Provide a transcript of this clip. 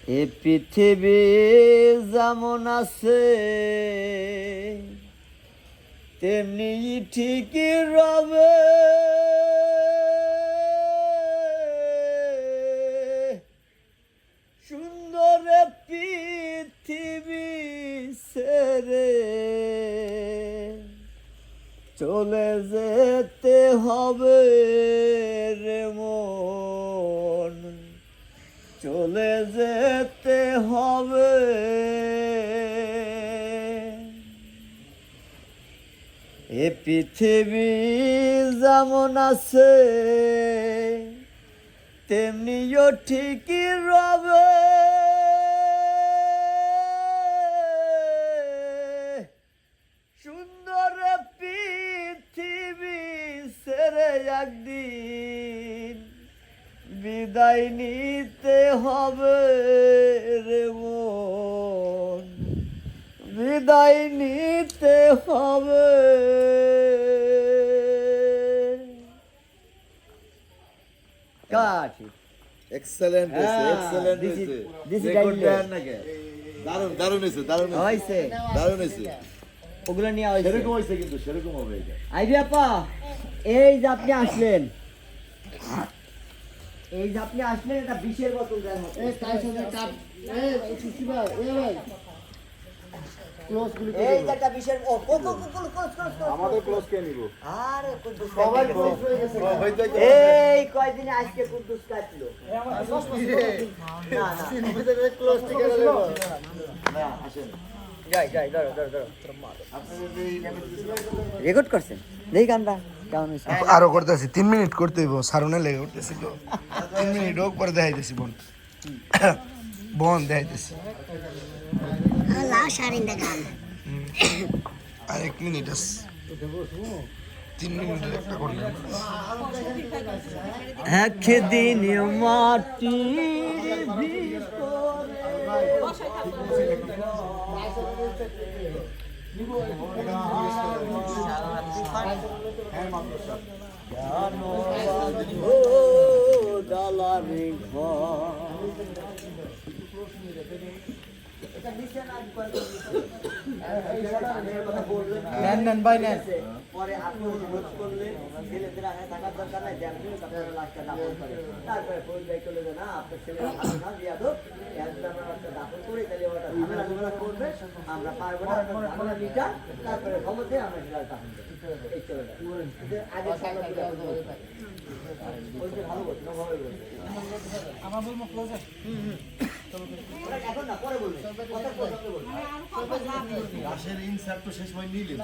এ পৃথিবী যেমন আছে তেমনি ঠিকই রবে, সুন্দর পৃথিবী ছেড়ে চলে যেতে হবে রে মন, চলে যেতে হবে। এ পৃথিবী যেমন আছে তেমনিও ঠিকই রবে, সুন্দর পৃথিবী ছেড়ে একদিন বিদায় নিতে হবে রে মন, বিদায় নিতে হবে। কাটি এক্সেলেন্ট হয়েছে, এক্সেলেন্ট হয়েছে। রেকর্ড দেন নাকি? দারুণ দারুণ হয়েছে, দারুণ হয়েছে, দারুণ হয়েছে। ওগুলো নিয়ে হয়েছে, সেরকম হয়েছে, কিন্তু সেরকম হবে এটা। আইবি আপা, এই যে আপনি আসলেন, এই যে আপনি আসলেন, এটা বিষের বোতল দেন হচ্ছে। এই কার সাথে কাট, এই সুশিবা, এই ভাই ক্লোজ গুলি করে, এই যে একটা বিষের ও কোকো ক্লোজ আমাদের ক্লোজ কে নিব? আরে কুদ্দুস সবাই ক্লোজ হয়ে গেছে। এই কয়দিন আজকে কুদ্দুস কাটলো না না আমাদের ক্লোজ ঠিক আছে না? আসেন, যাই ধরো রেকর্ড করছেন, দেই গানটা কেমন হয়েছে? আরো করতেছি 3 মিনিট করতে হইব, সারুনে লেগে উঠতেছি তো 3 মিনিট হোক পরে দেখাইতেছি বোন বোন দেখাইতেছি আর 1 মিনিট আছে, 3 মিনিটের একটা করলাম। একদিন মাটির ভিতরে ডালারে পরে আপনি অনুরোধ করলে ছেলেদের আগে থাকার দরকার নাই, আপনারা লাশটা দাফন করে তারপরে পরিচয় চলে যায় না, আপনার ছেলেরা ভালো না দিয়া দো, আমরা লাশটা দাফন করে তাহলে ওটা ঝামেলা ঝামেলা করবে, আমরা পারবো না, ঝামেলা নিটা তারপরে ক্ষমতায় আমরা সেটা দাফন করি, এই চলে যায় আগে সামনে ভালো বলছি না, ভালো বলছি আমার বলবো ক্লোজে এখন না পরে বলবেন কথা বলবেন। লাশের ইনসার্ট তো শেষ হয় নিলেন।